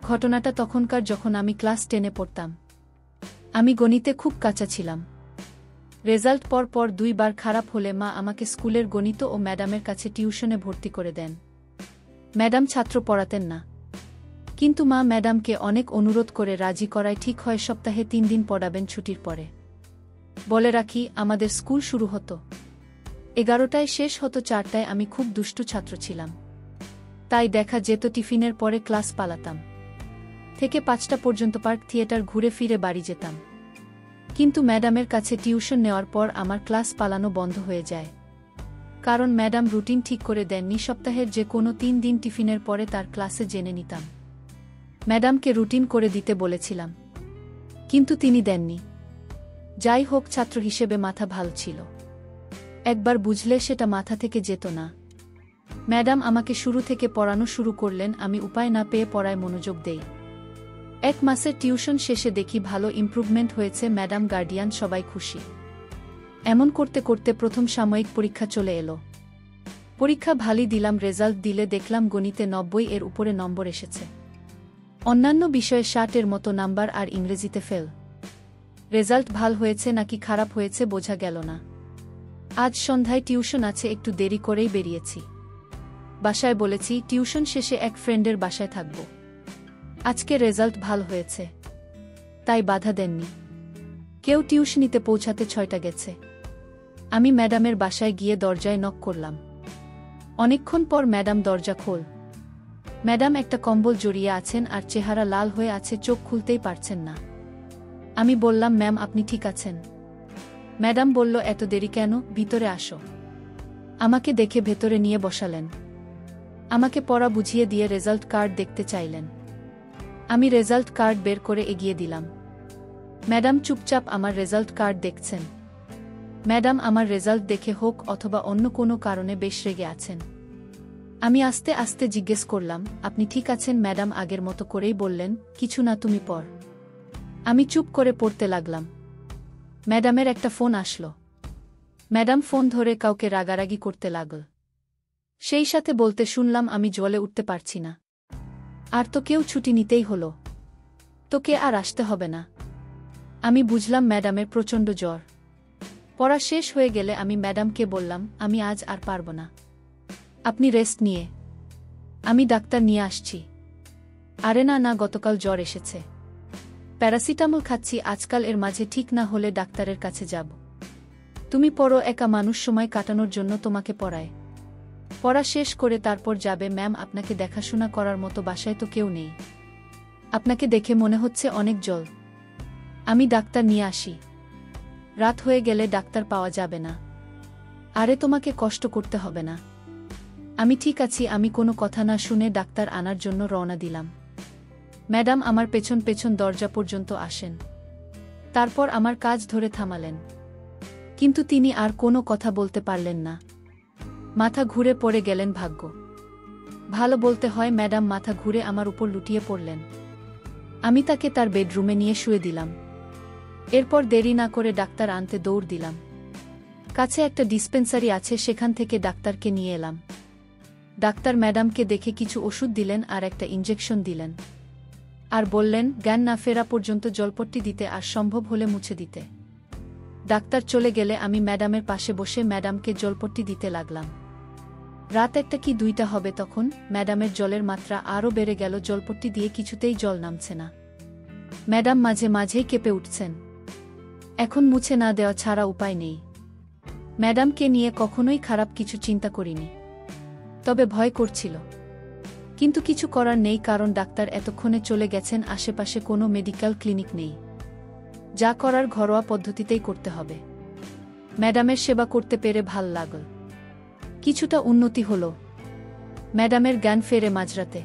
ঘটনাটা তখনকার যখন আমি ক্লাস 10-এ পড়তাম। আমি গণিতে খুব কাঁচা ছিলাম। রেজাল্ট পর 2 বার খারাপ হলে মা আমাকে স্কুলের গণিত ও ম্যাডামের কাছে টিউশনে ভর্তি করে দেন। ম্যাডাম ছাত্র পড়াতেন না, কিন্তু মা ম্যাডামকে অনেক অনুরোধ করে রাজি করায় ঠিক হয় সপ্তাহে 3 দিন পড়াবেন ছুটির পরে। বলে রাখি, আমাদের স্কুল শুরু হতো 11টায়, শেষ হতো 4টায়। আমি খুব দুষ্টু ছাত্র ছিলাম, তাই দেখা যেত টিফিনের পরে ক্লাস পালাতাম। থেকে 5টা পর্যন্ত পার্ক থিয়েটার ঘুরে ফিরে বাড়ি যেতাম। কিন্তু ম্যাডামের কাছে টিউশন নেওয়ার পর আমার ক্লাস পালানো বন্ধ হয়ে যায়, কারণ ম্যাডাম রুটিন ঠিক করে দেননি। সপ্তাহের যে কোনো 3 দিন টিফিনের পরে তার ক্লাসে জেনে নিতাম। ম্যাডামকে রুটিন করে দিতে বলেছিলাম, কিন্তু তিনি দেননি। যাই হোক, ছাত্র হিসেবে মাথা ভালো ছিল, একবার বুঝলে সেটা মাথা থেকে যেত না। ম্যাডাম আমাকে শুরু থেকে পড়ানো শুরু করলেন, আমি উপায় না পেয়ে পড়ায় মনোযোগ দেই। 1 মাসের টিউশন শেষে দেখি ভালো ইমপ্রুভমেন্ট হয়েছে। ম্যাডাম, গার্ডিয়ান সবাই খুশি। এমন করতে করতে প্রথম সাময়িক পরীক্ষা চলে এলো। পরীক্ষা ভালোই দিলাম। রেজাল্ট দিলে দেখলাম গণিতে 90 এর উপরে নম্বর এসেছে। অন্যান্য বিষয়ে 60 এর মতো নাম্বার আর ইংরেজিতে ফেল। রেজাল্ট ভাল হয়েছে নাকি খারাপ হয়েছে বোঝা গেল না। আজ সন্ধ্যায় টিউশন আছে, একটু দেরি করেই বেরিয়েছি। বাসায় বলেছি টিউশন শেষে এক ফ্রেন্ডের বাসায় থাকব। আজকে রেজাল্ট ভাল হয়েছে, তাই বাধা দেননি কেউ। টিউশনিতে পৌঁছাতে 6টা গেছে। আমি ম্যাডামের বাসায় গিয়ে দরজায় নক করলাম। অনেকক্ষণ পর ম্যাডাম দরজা খোল। ম্যাডাম একটা কম্বল জড়িয়ে আছেন আর চেহারা লাল হয়ে আছে, চোখ খুলতেই পারছেন না। আমি বললাম, ম্যাম আপনি ঠিক আছেন? ম্যাডাম বলল, এত দেরি কেন, ভিতরে আসো। আমাকে দেখে ভেতরে নিয়ে বসালেন। আমাকে পড়া বুঝিয়ে দিয়ে রেজাল্ট কার্ড দেখতে চাইলেন। আমি রেজাল্ট কার্ড বের করে এগিয়ে দিলাম। ম্যাডাম চুপচাপ আমার রেজাল্ট কার্ড দেখছেন। ম্যাডাম আমার রেজাল্ট দেখে হোক অথবা অন্য কোনো কারণে বেশ রেগে আছেন। আমি আস্তে আস্তে জিজ্ঞেস করলাম, আপনি ঠিক আছেন? ম্যাডাম আগের মতো করেই বললেন, কিছু না, তুমি পড়। আমি চুপ করে পড়তে লাগলাম। ম্যাডামের একটা ফোন আসলো। ম্যাডাম ফোন ধরে কাউকে রাগারাগি করতে লাগল। সেই সাথে বলতে শুনলাম, আমি জ্বলে উঠতে পারছি না, আর তো কেউ ছুটি নিতেই হলো, তোকে আর আসতে হবে না। আমি বুঝলাম ম্যাডামের প্রচণ্ড জ্বর। পড়া শেষ হয়ে গেলে আমি ম্যাডামকে বললাম, আমি আজ আর পারব না, আপনি রেস্ট নিয়ে। আমি ডাক্তার নিয়ে আসছি। আরে না না, গতকাল জ্বর এসেছে, প্যারাসিটামল খাচ্ছি, আজকাল এর মাঝে ঠিক না হলে ডাক্তারের কাছে যাব। তুমি পড়ো, একা মানুষ সময় কাটানোর জন্য তোমাকে পড়ায়। পড়া শেষ করে তারপর যাবে। ম্যাম আপনাকে দেখাশোনা করার মতো বাসায় তো কেউ নেই, আপনাকে দেখে মনে হচ্ছে অনেক জল। আমি ডাক্তার নিয়ে আসি। রাত হয়ে গেলে ডাক্তার পাওয়া যাবে না। আরে তোমাকে কষ্ট করতে হবে না, আমি ঠিক আছি। আমি কোনো কথা না শুনে ডাক্তার আনার জন্য রওনা দিলাম। ম্যাডাম আমার পেছন পেছন দরজা পর্যন্ত আসেন, তারপর আমার কাজ ধরে থামালেন, কিন্তু তিনি আর কোনো কথা বলতে পারলেন না। মাথা ঘুরে পড়ে গেলেন। ভাগ্য ভালো বলতে হয়, ম্যাডাম মাথা ঘুরে আমার উপর লুটিয়ে পড়লেন। আমি তাকে তার বেডরুমে নিয়ে শুয়ে দিলাম। এরপর দেরি না করে ডাক্তার আনতে দৌড় দিলাম। কাছে একটা ডিসপেন্সারি আছে, সেখান থেকে ডাক্তারকে নিয়ে এলাম। ডাক্তার ম্যাডামকে দেখে কিছু ওষুধ দিলেন আর একটা ইঞ্জেকশন দিলেন, আর বললেন জ্ঞান না ফেরা পর্যন্ত জলপট্টি দিতে আর সম্ভব হলে মুছে দিতে। ডাক্তার চলে গেলে আমি ম্যাডামের পাশে বসে ম্যাডামকে জলপট্টি দিতে লাগলাম। রাত 1টা কি 2টা হবে তখন। ম্যাডামের জলের মাত্রা আরও বেড়ে গেল, জলপট্টি দিয়ে কিছুতেই জল নামছে না। ম্যাডাম মাঝে মাঝেই কেঁপে উঠছেন। এখন মুছে না দেওয়া ছাড়া উপায় নেই। ম্যাডামকে নিয়ে কখনোই খারাপ কিছু চিন্তা করিনি, তবে ভয় করছিল। কিন্তু কিছু করার নেই, কারণ ডাক্তার এতক্ষণে চলে গেছেন। আশেপাশে কোনো মেডিকেল ক্লিনিক নেই। যা করার ঘরোয়া পদ্ধতিতেই করতে হবে। ম্যাডামের সেবা করতে পেরে ভাল লাগল। কিছুটা উন্নতি হলো। ম্যাডামের জ্ঞান ফেরে মাঝরাতে।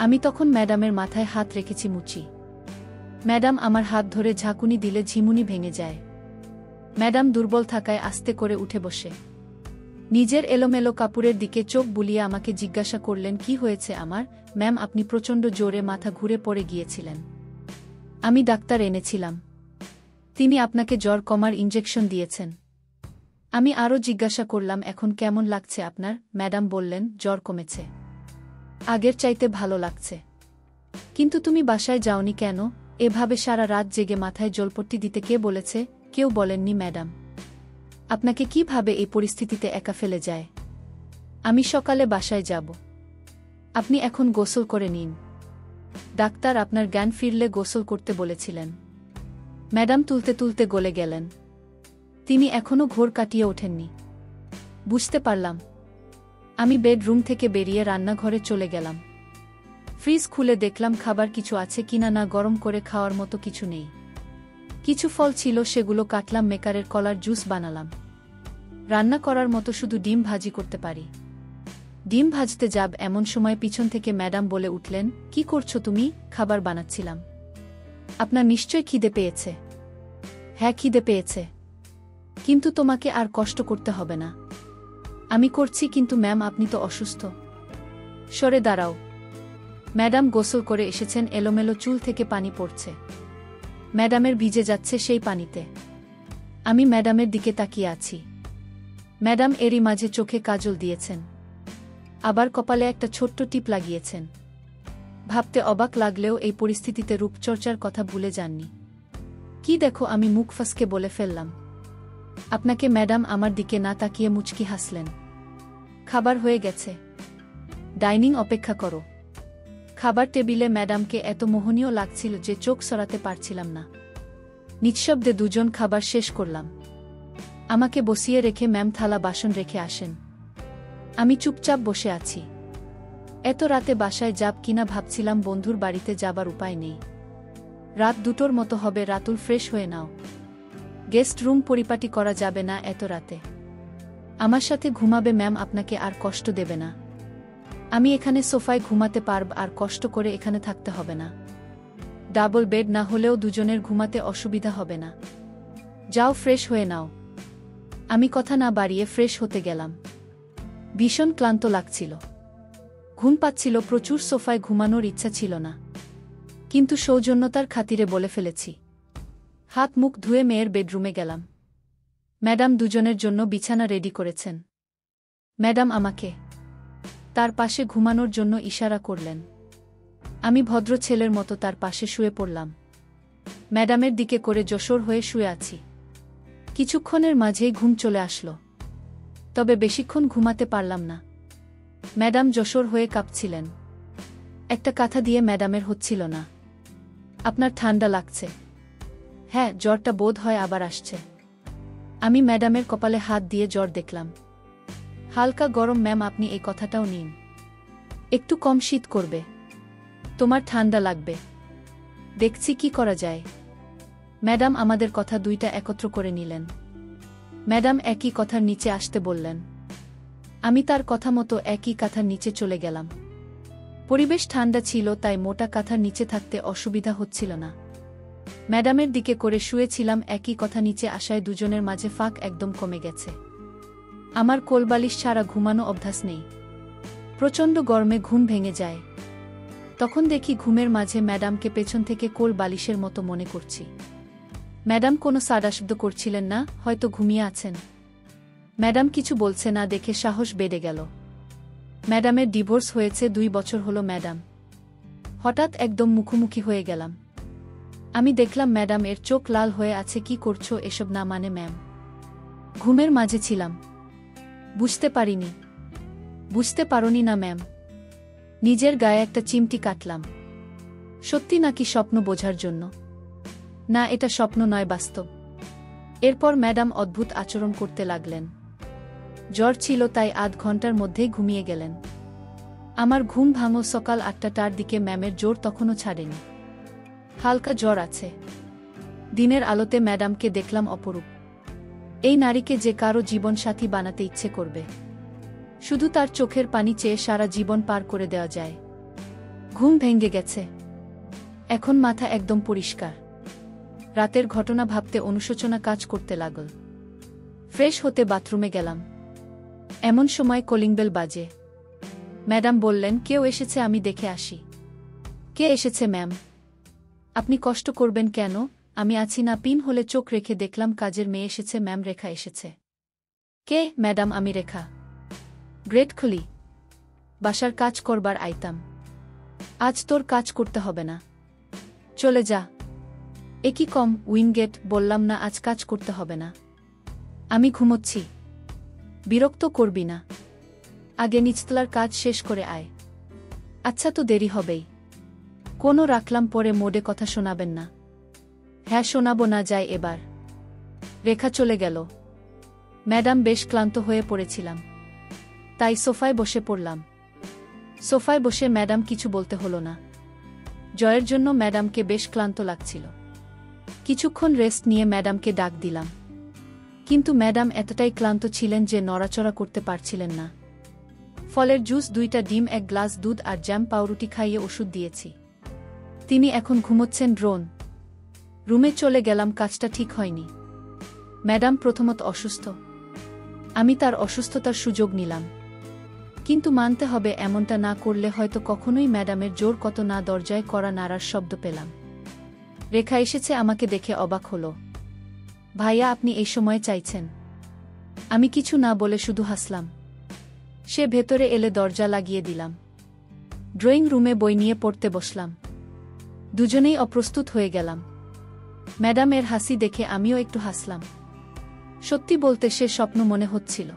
আমি তখন ম্যাডামের মাথায় হাত রেখেছি মুচি। ম্যাডাম আমার হাত ধরে ঝাঁকুনি দিলে ঝিমুনি ভেঙে যায়। ম্যাডাম দুর্বল থাকায় আস্তে করে উঠে বসে নিজের এলোমেলো কাপড়ের দিকে চোখ বুলিয়ে আমাকে জিজ্ঞাসা করলেন, কি হয়েছে আমার? ম্যাম আপনি প্রচণ্ড জোরে মাথা ঘুরে পড়ে গিয়েছিলেন, আমি ডাক্তার এনেছিলাম, তিনি আপনাকে জ্বর কমার ইঞ্জেকশন দিয়েছেন। আমি আরও জিজ্ঞাসা করলাম, এখন কেমন লাগছে আপনার? ম্যাডাম বললেন, জ্বর কমেছে, আগের চাইতে ভালো লাগছে। কিন্তু তুমি বাসায় যাওনি কেন? এভাবে সারা রাত জেগে মাথায় জলপট্টি দিতে কে বলেছে? কেউ বলেননি ম্যাডাম। আপনাকে কিভাবে এই পরিস্থিতিতে একা ফেলে যায়? আমি সকালে বাসায় যাব। আপনি এখন গোসল করে নিন। ডাক্তার আপনার জ্ঞান ফিরলে গোসল করতে বলেছিলেন। ম্যাডাম তুলতে তুলতে গলে গেলেন। তিনি এখনও ঘোর কাটিয়ে ওঠেননি। বুঝতে পারলাম। আমি বেডরুম থেকে বেরিয়ে রান্নাঘরে চলে গেলাম। ফ্রিজ খুলে দেখলাম খাবার কিছু আছে কিনা, না গরম করে খাওয়ার মতো কিছু নেই। কিছু ফল ছিল, সেগুলো কাটলাম, মেকারের কলার জুস বানালাম। রান্না করার মতো শুধু ডিম ভাজি করতে পারি। ডিম ভাজতে যাব এমন সময় পিছন থেকে ম্যাডাম বলে উঠলেন, কি করছো তুমি? খাবার বানাচ্ছিলাম। আপনার নিশ্চয় খিদে পেয়েছে। হ্যাঁ, খিদে পেয়েছে। কিন্তু তোমাকে আর কষ্ট করতে হবে না। আমি করছি। কিন্তু ম্যাম, আপনি তো অসুস্থ। সরে দাঁড়াও। ম্যাডাম গোসল করে এসেছেন, এলোমেলো চুল থেকে পানি পড়ছে। ম্যাডামের ভিজে যাচ্ছে সেই পানিতে। আমি ম্যাডামের দিকে তাকিয়ে আছি। ম্যাডাম এরই মাঝে চোখে কাজল দিয়েছেন, আবার কপালে একটা ছোট্ট টিপ লাগিয়েছেন। ভাবতে অবাক লাগলেও এই পরিস্থিতিতে রূপচর্চার কথা ভুলে যাননি। কি দেখো, আমি মুখ ফসকে বলে ফেললাম। আপনাকে? ম্যাডাম আমার দিকে না তাকিয়ে মুচকি হাসলেন। খাবার হয়ে গেছে, ডাইনিং অপেক্ষা করো। খাবার টেবিলে ম্যাডামকে এত মোহনীয় লাগছিল যে চোখ সরাতে পারছিলাম না। নিঃশব্দে দুজন খাবার শেষ করলাম। আমাকে বসিয়ে রেখে ম্যাম থালা বাসন রেখে আসেন। আমি চুপচাপ বসে আছি। এত রাতে বাসায় যাব কিনা ভাবছিলাম। বন্ধুর বাড়িতে যাবার উপায় নেই। রাত 2টোর মতো হবে। রাতুল, ফ্রেশ হয়ে নাও। গেস্ট রুম পরিপাটি করা যাবে না এত রাতে। আমার সাথে ঘুমাবে ম্যাম, আপনাকে আর কষ্ট দেবে না। আমি এখানে সোফায় ঘুমাতে পারব, আর কষ্ট করে এখানে থাকতে হবে না। ডাবল বেড না হলেও দুজনের ঘুমাতে অসুবিধা হবে না। যাও, ফ্রেশ হয়ে নাও। আমি কথা না বাড়িয়ে ফ্রেশ হতে গেলাম। ভীষণ ক্লান্ত লাগছিল, ঘুম পাচ্ছিল প্রচুর। সোফায় ঘুমানোর ইচ্ছা ছিল না, কিন্তু সৌজন্যতার খাতিরে বলে ফেলেছি। হাত মুখ ধুয়ে মেয়ের বেডরুমে গেলাম। ম্যাডাম দুজনের জন্য বিছানা রেডি করেছেন। ম্যাডাম আমাকে তার পাশে ঘুমানোর জন্য ইশারা করলেন। আমি ভদ্র ছেলের মতো তার পাশে শুয়ে পড়লাম। ম্যাডামের দিকে করে যশোর হয়ে শুয়ে আছি। কিছুক্ষণের মাঝেই ঘুম চলে আসলো, তবে বেশিক্ষণ ঘুমাতে পারলাম না। ম্যাডাম যশোর হয়ে কাঁপছিলেন। একটা কথা দিয়ে ম্যাডামের হচ্ছিল না। আপনার ঠান্ডা লাগছে? হ্যাঁ, জ্বরটা বোধ হয় আবার আসছে। আমি ম্যাডামের কপালে হাত দিয়ে জ্বর দেখলাম। হালকা গরম ম্যাম, আপনি এই কথাটাও নিন। একটু কম শীত করবে। তোমার ঠান্ডা লাগবে। দেখছি কি করা যায়। ম্যাডাম আমাদের কথা দুইটা একত্র করে নিলেন। ম্যাডাম একই কথার নিচে আসতে বললেন। আমি তার কথা মতো একই কাঁথার নিচে চলে গেলাম। পরিবেশ ঠান্ডা ছিল, তাই মোটা কাঁথার নিচে থাকতে অসুবিধা হচ্ছিল না। ম্যাডামের দিকে করে শুয়েছিলাম। একই কথা নিচে আসায় দুজনের মাঝে ফাঁক একদম কমে গেছে। আমার কোলবালিশ ছাড়া ঘুমানো অভ্যাস নেই। প্রচণ্ড গরমে ঘুম ভেঙে যায়। তখন দেখি ঘুমের মাঝে ম্যাডামকে পেছন থেকে কোল বালিশের মতো মনে করছি। ম্যাডাম কোনো সাড়াশব্দ করছিলেন না, হয়তো ঘুমিয়ে আছেন। ম্যাডাম কিছু বলছে না দেখে সাহস বেড়ে গেল। ম্যাডামের ডিভোর্স হয়েছে 2 বছর হলো। ম্যাডাম হঠাৎ একদম মুখোমুখি হয়ে গেলাম। আমি দেখলাম ম্যাডাম এর চোখ লাল হয়ে আছে। কি করছো এসব? না মানে ম্যাম, ঘুমের মাঝে ছিলাম, বুঝতে পারিনি। বুঝতে পারোনি না ম্যাম? নিজের গায়ে একটা চিমটি কাটলাম। সত্যি নাকি স্বপ্ন বোঝার জন্য? না, এটা স্বপ্ন নয়, বাস্তব। এরপর ম্যাডাম অদ্ভুত আচরণ করতে লাগলেন। জ্বর ছিল তাই আধ ঘন্টার মধ্যেই ঘুমিয়ে গেলেন। আমার ঘুম ভাঙল সকাল 8টার দিকে। ম্যামের জোর তখনও ছাড়েনি। হালকা জ্বর আছে। দিনের আলোতে ম্যাডামকে দেখলাম অপরূপ। এই নারীকে যে কারো জীবনসাথী বানাতে ইচ্ছে করবে। শুধু তার চোখের পানি চেয়ে সারা জীবন পার করে দেওয়া যায়। ঘুম ভেঙে গেছে। এখন মাথা একদম পরিষ্কার। রাতের ঘটনা ভাবতে অনুশোচনা কাজ করতে লাগল। ফ্রেশ হতে বাথরুমে গেলাম। এমন সময় কলিং বেল বাজে। ম্যাডাম বললেন, কেউ এসেছে, আমি দেখে আসি। কে এসেছে ম্যাম? আপনি কষ্ট করবেন কেন? আমি আছি না। পিন হলে চোখ রেখে দেখলাম কাজের মেয়ে এসেছে। ম্যাম, রেখা এসেছে। কে? ম্যাডাম, আমি রেখা। গ্রেটফুলি বাসার কাজ করবার আইতাম। আজ তোর কাজ করতে হবে না। চলে যা। একই কম উইনগেট, বললাম না আজ কাজ করতে হবে না। আমি ঘুমোচ্ছি। বিরক্ত করবি না। আগে নিচতলার কাজ শেষ করে আয়। আচ্ছা তো দেরি হবেই। কোনো রাখলাম পরে মোডে কথা শোনাবেন না। হ্যাঁ শোনাবো না, যাই এবার। রেখা চলে গেল। ম্যাডাম বেশ ক্লান্ত হয়ে পড়েছিলাম, তাই সোফায় বসে পড়লাম। সোফায় বসে ম্যাডাম কিছু বলতে হলো না। জয়ের জন্য ম্যাডামকে বেশ ক্লান্ত লাগছিল। কিছুক্ষণ রেস্ট নিয়ে ম্যাডামকে ডাক দিলাম, কিন্তু ম্যাডাম এতটাই ক্লান্ত ছিলেন যে নড়াচড়া করতে পারছিলেন না। ফলের জুস, 2টা ডিম, 1 গ্লাস দুধ আর জ্যাম পাউরুটি খাইয়ে ওষুধ দিয়েছি। তিনি এখন ঘুমোচ্ছেন। ড্রোন রুমে চলে গেলাম। কাজটা ঠিক হয়নি। ম্যাডাম প্রথমত অসুস্থ। আমি তার অসুস্থতার সুযোগ নিলাম, কিন্তু মানতে হবে এমনটা না করলে হয়তো কখনোই ম্যাডামের জোর কত না দরজায় করা নাড়ার শব্দ পেলাম। রেখা এসেছে, আমাকে দেখে অবাক হলো। ভাইয়া, আপনি এই সময়ে চাইছেন? আমি কিছু না বলে শুধু হাসলাম। সে ভেতরে এলে দরজা লাগিয়ে দিলাম। ড্রয়িং রুমে বই নিয়ে পড়তে বসলাম। দুজনেই অপ্রস্তুত হয়ে গেলাম। ম্যাডামের হাসি দেখে আমিও একটু হাসলাম। সত্যি বলতে সে স্বপ্ন মনে হচ্ছিল।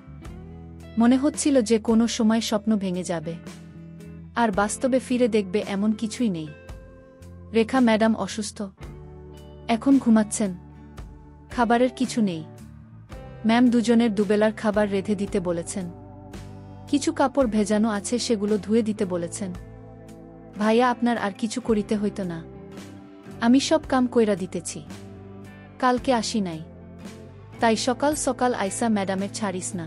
মনে হচ্ছিল যে কোনো সময় স্বপ্ন ভেঙে যাবে, আর বাস্তবে ফিরে দেখবে এমন কিছুই নেই। রেখা ম্যাডাম অসুস্থ, এখন ঘুমাচ্ছেন। খাবারের কিছু নেই। ম্যাম দুজনের দুবেলার খাবার রেঁধে দিতে বলেছেন। কিছু কাপড় ভেজানো আছে, সেগুলো ধুয়ে দিতে বলেছেন। ভাইয়া, আপনার আর কিছু করিতে হইত না। আমি সব কাম কইরা দিতেছি। কালকে আসি নাই, তাই সকাল সকাল আইসা ম্যাডামের ছাড়িস না।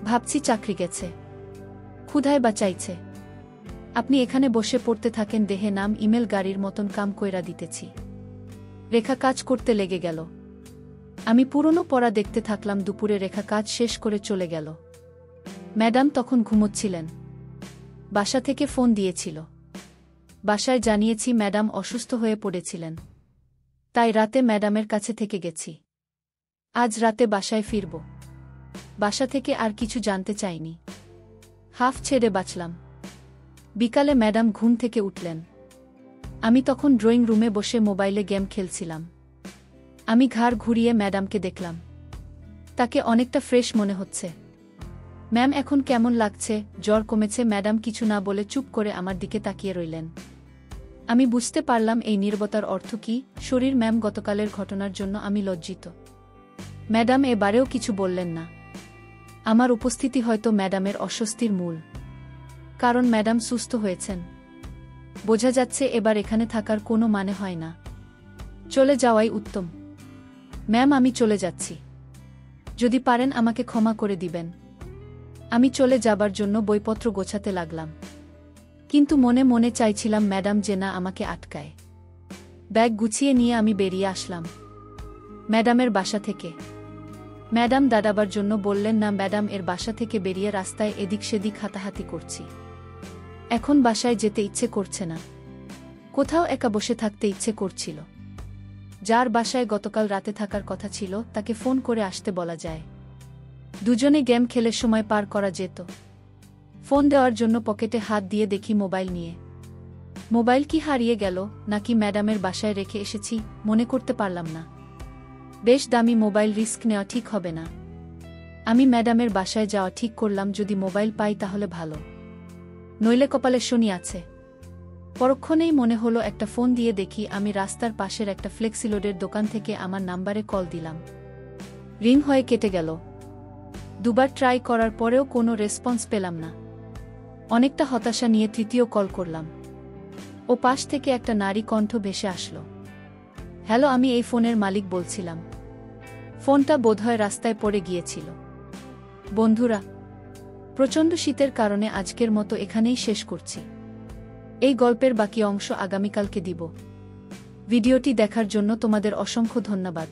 ভাবছি চাকরি গেছে, ক্ষুধায় বাঁচাইছে। আপনি এখানে বসে পড়তে থাকেন, দেহে নাম ইমেল গাড়ির মতন কাম কইরা দিতেছি। রেখা কাজ করতে লেগে গেল। আমি পুরনো পড়া দেখতে থাকলাম। দুপুরে রেখা কাজ শেষ করে চলে গেল। ম্যাডাম তখন ঘুমোচ্ছিলেন। বাসা থেকে ফোন দিয়েছিল। বাসায় জানিয়েছি ম্যাডাম অসুস্থ হয়ে পড়েছিলেন, তাই রাতে ম্যাডামের কাছে থেকে গেছি। আজ রাতে বাসায় ফিরব। বাসা থেকে আর কিছু জানতে চাইনি। হাফ ছেড়ে বাঁচলাম। বিকালে ম্যাডাম ঘুম থেকে উঠলেন। আমি তখন ড্রয়িং রুমে বসে মোবাইলে গেম খেলছিলাম। আমি ঘাড় ঘুরিয়ে ম্যাডামকে দেখলাম। তাকে অনেকটা ফ্রেশ মনে হচ্ছে। ম্যাম, এখন কেমন লাগছে? জ্বর কমেছে? ম্যাডাম কিছু না বলে চুপ করে আমার দিকে তাকিয়ে রইলেন। আমি বুঝতে পারলাম এই নীরবতার অর্থ কী। শরীর ম্যাম, গতকালের ঘটনার জন্য আমি লজ্জিত। ম্যাডাম এবারেও কিছু বললেন না। আমার উপস্থিতি হয়তো ম্যাডামের অস্বস্তির মূল কারণ। ম্যাডাম সুস্থ হয়েছেন, বোঝা যাচ্ছে এবার এখানে থাকার কোনো মানে হয় না। চলে যাওয়াই উত্তম। ম্যাম, আমি চলে যাচ্ছি। যদি পারেন আমাকে ক্ষমা করে দিবেন। আমি চলে যাবার জন্য বইপত্র গোছাতে লাগলাম, কিন্তু মনে মনে চাইছিলাম ম্যাডাম যে না আমাকে আটকায়। ব্যাগ গুছিয়ে নিয়ে আমি বেরিয়ে আসলাম ম্যাডামের বাসা থেকে। ম্যাডাম দাঁড়াবার জন্য বললেন না। ম্যাডাম এর বাসা থেকে বেরিয়ে রাস্তায় এদিক সেদিক হাতাহাতি করছি। এখন বাসায় যেতে ইচ্ছে করছে না। কোথাও একা বসে থাকতে ইচ্ছে করছিল। যার বাসায় গতকাল রাতে থাকার কথা ছিল তাকে ফোন করে আসতে বলা যায়। দুজনে গেম খেলে সময় পার করা যেত। ফোন দেওয়ার জন্য পকেটে হাত দিয়ে দেখি মোবাইল নিয়ে। মোবাইল কি হারিয়ে গেল নাকি ম্যাডামের বাসায় রেখে এসেছি মনে করতে পারলাম না। বেশ দামি মোবাইল, রিস্ক নেওয়া ঠিক হবে না। আমি ম্যাডামের বাসায় যাওয়া ঠিক করলাম। যদি মোবাইল পাই তাহলে ভালো, নইলে কপালে শনি আছে। পরক্ষণেই মনে হলো একটা ফোন দিয়ে দেখি। আমি রাস্তার পাশের একটা ফ্লেক্সিলোডের দোকান থেকে আমার নাম্বারে কল দিলাম। রিং হয়ে কেটে গেল। দুবার ট্রাই করার পরেও কোনো রেসপন্স পেলাম না। অনেকটা হতাশা নিয়ে তৃতীয় কল করলাম। ও পাশ থেকে একটা নারী কণ্ঠ ভেসে আসলো। হ্যালো, আমি এই ফোনের মালিক বলছিলাম। ফোনটা বোধহয় রাস্তায় পড়ে গিয়েছিল। বন্ধুরা, প্রচণ্ড শীতের কারণে আজকের মতো এখানেই শেষ করছি। এই গল্পের বাকি অংশ আগামীকালকে দিব। ভিডিওটি দেখার জন্য তোমাদের অসংখ্য ধন্যবাদ।